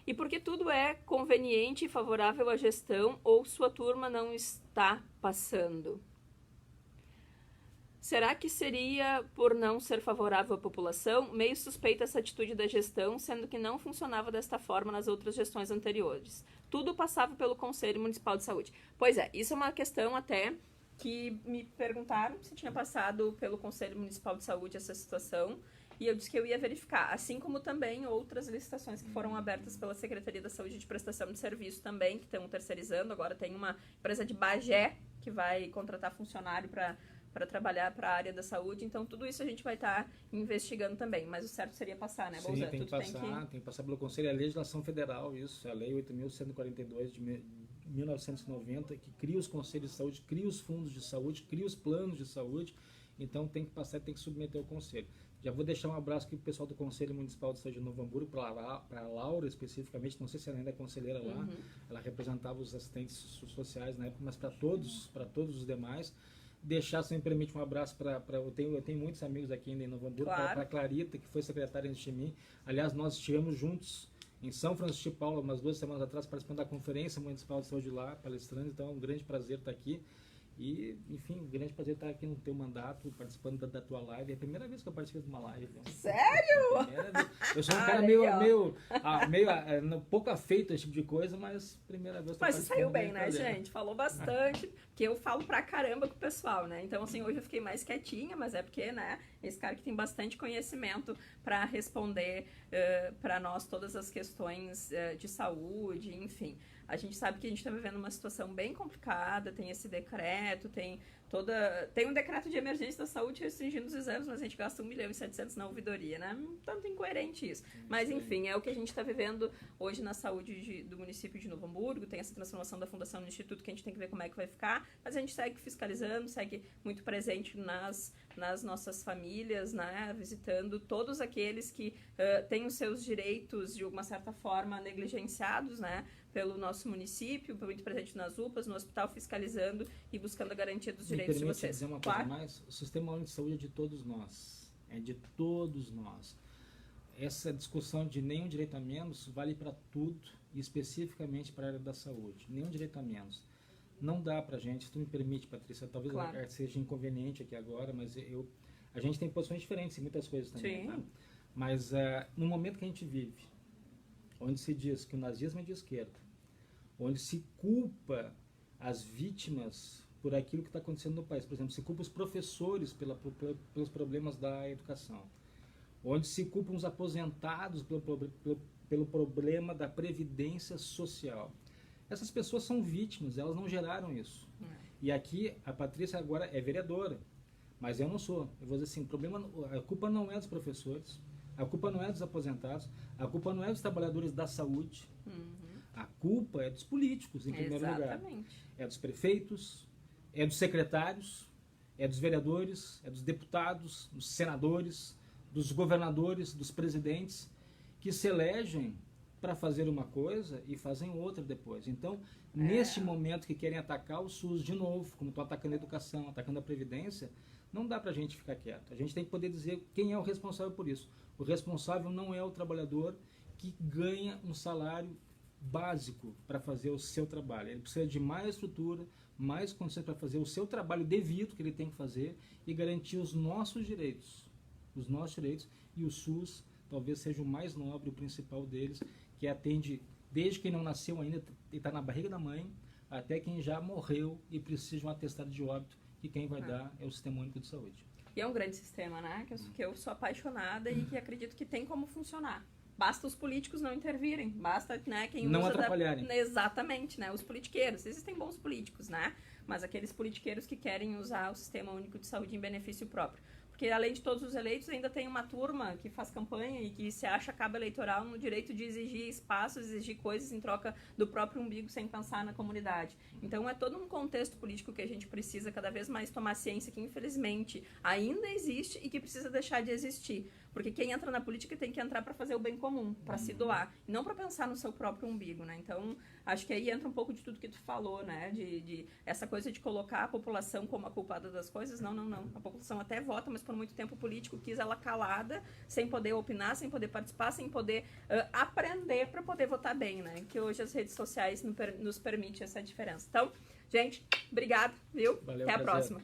E porque tudo é conveniente e favorável à gestão ou sua turma não está passando? Será que seria por não ser favorável à população? Meio suspeita essa atitude da gestão, sendo que não funcionava desta forma nas outras gestões anteriores. Tudo passava pelo Conselho Municipal de Saúde. Pois é, isso é uma questão até que me perguntaram se tinha passado pelo Conselho Municipal de Saúde essa situação, e eu disse que eu ia verificar, assim como também outras licitações que foram abertas pela Secretaria da Saúde de Prestação de Serviço também, que estão terceirizando. Agora tem uma empresa de Bagé que vai contratar funcionário para trabalhar para a área da saúde, então tudo isso a gente vai estar investigando também, mas o certo seria passar, né, Bolzan? Sim, tem que passar pelo Conselho, é a legislação federal, isso, a Lei 8.142 de 1990, que cria os conselhos de saúde, cria os fundos de saúde, cria os planos de saúde, então tem que passar, tem que submeter ao Conselho. Já vou deixar um abraço aqui para o pessoal do Conselho Municipal de Saúde de Novo Hamburgo, para a Laura especificamente, não sei se ela ainda é conselheira lá, ela representava os assistentes sociais na época, mas para todos os demais. Deixar, se me permite, um abraço eu tenho muitos amigos aqui ainda em Novo Hamburgo, claro. Para a Clarita, que foi secretária antes de mim. Aliás, nós estivemos juntos em São Francisco de Paula, umas 2 semanas atrás, participando da Conferência Municipal de Saúde lá, palestrando, então é um grande prazer estar aqui. E, enfim, um grande prazer estar aqui no teu mandato, participando da tua live. É a primeira vez que eu participo de uma live. Então. Sério? Eu sou um cara pouco afeito a esse tipo de coisa, mas primeira vez que eu participo. Mas saiu bem, né, gente? Falou bastante, porque eu falo pra caramba com o pessoal, né? Então, assim, hoje eu fiquei mais quietinha, mas é porque, né, esse cara que tem bastante conhecimento para responder para nós todas as questões de saúde, enfim. A gente sabe que a gente está vivendo uma situação bem complicada, tem esse decreto, tem Tem um decreto de emergência da saúde restringindo os exames, mas a gente gasta 1.700.000 na ouvidoria, né? Tanto incoerente isso. Mas, enfim, é o que a gente está vivendo hoje na saúde do município de Novo Hamburgo. Tem essa transformação da fundação no instituto que a gente tem que ver como é que vai ficar. Mas a gente segue fiscalizando, segue muito presente nas nossas famílias, né? Visitando todos aqueles que têm os seus direitos, de alguma certa forma, negligenciados, né? Pelo nosso município, muito presente nas UPAs, no hospital, fiscalizando e buscando a garantia dos direitos de vocês. Dizer uma coisa mais? O Sistema Único de Saúde é de todos nós. É de todos nós. Essa discussão de nenhum direito a menos vale para tudo, e especificamente para a área da saúde. Nenhum direito a menos. Não dá para a gente, se tu me permite, Patrícia, talvez seja inconveniente aqui agora, mas a gente tem posições diferentes em muitas coisas também. Tá? Mas no momento que a gente vive, onde se diz que o nazismo é de esquerda, onde se culpa as vítimas por aquilo que está acontecendo no país. Por exemplo, se culpa os professores pelos problemas da educação. Onde se culpam os aposentados pelo problema da previdência social. Essas pessoas são vítimas, elas não geraram isso. E aqui, a Patrícia agora é vereadora, mas eu não sou. Eu vou dizer assim, a culpa não é dos professores, a culpa não é dos aposentados, a culpa não é dos trabalhadores da saúde. A culpa é dos políticos, em primeiro lugar. É dos prefeitos, é dos secretários, é dos vereadores, é dos deputados, dos senadores, dos governadores, dos presidentes, que se elegem para fazer uma coisa e fazem outra depois. Então, neste momento que querem atacar o SUS de novo, como estão atacando a educação, atacando a Previdência, não dá para a gente ficar quieto. A gente tem que poder dizer quem é o responsável por isso. O responsável não é o trabalhador que ganha um salário básico para fazer o seu trabalho. Ele precisa de mais estrutura, mais condições para fazer o seu trabalho devido que ele tem que fazer e garantir os nossos direitos. Os nossos direitos, e o SUS talvez seja o mais nobre, o principal deles, que atende desde quem não nasceu ainda e está na barriga da mãe, até quem já morreu e precisa de um atestado de óbito, que quem vai dar é o Sistema Único de Saúde. E é um grande sistema, né? Que eu sou apaixonada e que acredito que tem como funcionar. Basta os políticos não intervirem, basta, né, quem não usa atrapalharem. Exatamente, né, os politiqueiros. Existem bons políticos, né, mas aqueles politiqueiros que querem usar o Sistema Único de Saúde em benefício próprio. Porque além de todos os eleitos, ainda tem uma turma que faz campanha e que se acha cabo eleitoral no direito de exigir espaços, exigir coisas em troca do próprio umbigo sem pensar na comunidade. Então é todo um contexto político que a gente precisa cada vez mais tomar ciência, que infelizmente ainda existe e que precisa deixar de existir. Porque quem entra na política tem que entrar para fazer o bem comum, para se doar, e não para pensar no seu próprio umbigo, né? Então, acho que aí entra um pouco de tudo que tu falou, né? De essa coisa de colocar a população como a culpada das coisas. Não. A população até vota, mas por muito tempo o político quis ela calada, sem poder opinar, sem poder participar, sem poder aprender para poder votar bem, né? Que hoje as redes sociais nos permitem essa diferença. Então, gente, obrigado, viu? Valeu, até a próxima.